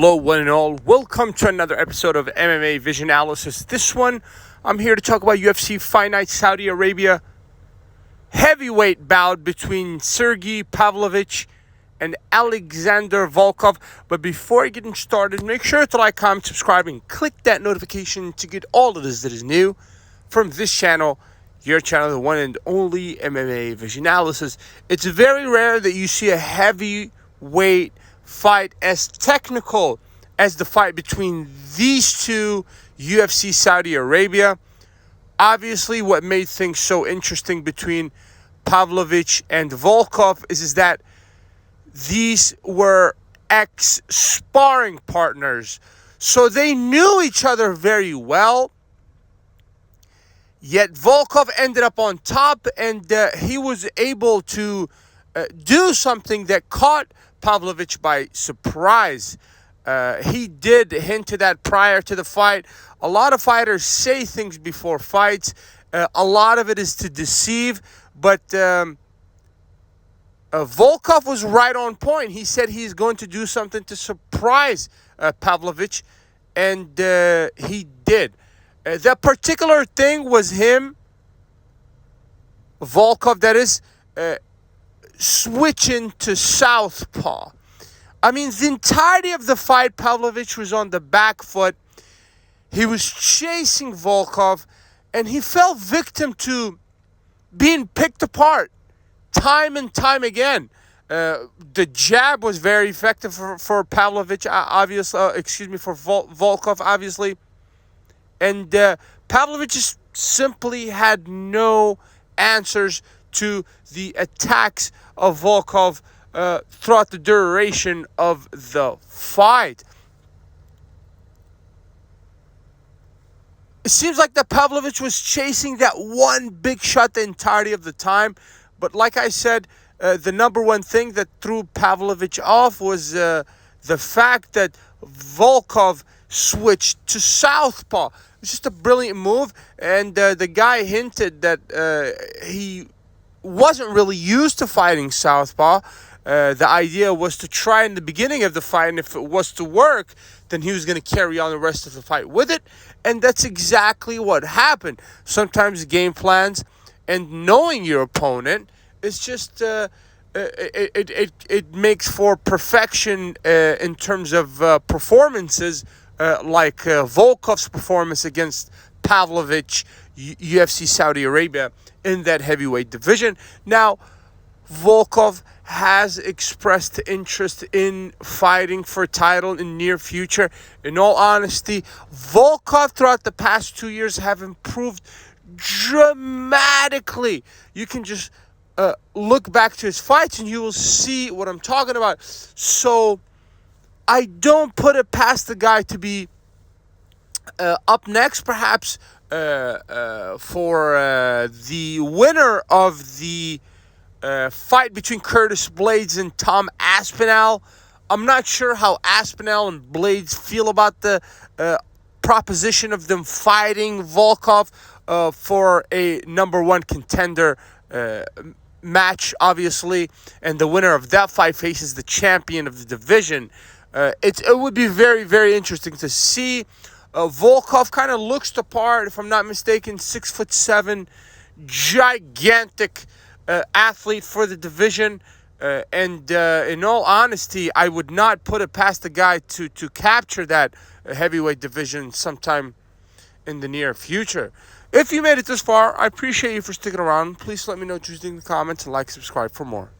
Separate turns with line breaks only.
Hello, one and all. Welcome to another episode of MMA Vision Analysis. This one, I'm here to talk about UFC Fight Night Saudi Arabia heavyweight bout between Sergei Pavlovich and Alexander Volkov. But before getting started, make sure to like, comment, subscribe, and click that notification to get all of this that is new from this channel, your channel, the one and only MMA Vision Analysis. It's very rare that you see a heavyweight fight as technical as the fight between these two UFC Saudi Arabia. Obviously, what made things so interesting between Pavlovich and Volkov is that these were ex-sparring partners. So they knew each other very well. Yet Volkov ended up on top, and he was able to do something that caught Pavlovich by surprise. He did hint to that prior to the fight. A lot of fighters say things before fights. A lot of it is to deceive, but Volkov was right on point. He said he's going to do something to surprise Pavlovich, and he did. That particular thing was him, Volkov, that is, switching to southpaw. I mean, the entirety of the fight, Pavlovich was on the back foot. He was chasing Volkov, and he fell victim to being picked apart time and time again. The jab was very effective for Pavlovich, obviously. For Volkov, obviously. And Pavlovich just simply had no answers to the attacks of Volkov throughout the duration of the fight. It seems like that Pavlovich was chasing that one big shot the entirety of the time. But like I said, the number one thing that threw Pavlovich off was the fact that Volkov switched to southpaw. It's just a brilliant move, and the guy hinted that he wasn't really used to fighting southpaw. The idea was to try in the beginning of the fight, and if it was to work, then he was going to carry on the rest of the fight with it, and that's exactly what happened. Sometimes game plans and knowing your opponent is just it makes for perfection in terms of performances. Like Volkov's performance against Pavlovich, UFC Saudi Arabia, in that heavyweight division. Now, Volkov has expressed interest in fighting for a title in near future. In all honesty, Volkov throughout the past 2 years have improved dramatically. You can just look back to his fights and you will see what I'm talking about. So I don't put it past the guy to be up next, perhaps, for the winner of the fight between Curtis Blaydes and Tom Aspinall. I'm not sure how Aspinall and Blaydes feel about the proposition of them fighting Volkov for a number one contender match, obviously. And the winner of that fight faces the champion of the division. It would be very, very interesting to see. Volkov kind of looks the part, if I'm not mistaken, 6'7", gigantic athlete for the division. And in all honesty, I would not put it past the guy to capture that heavyweight division sometime in the near future. If you made it this far, I appreciate you for sticking around. Please let me know what you think in the comments and like, subscribe for more.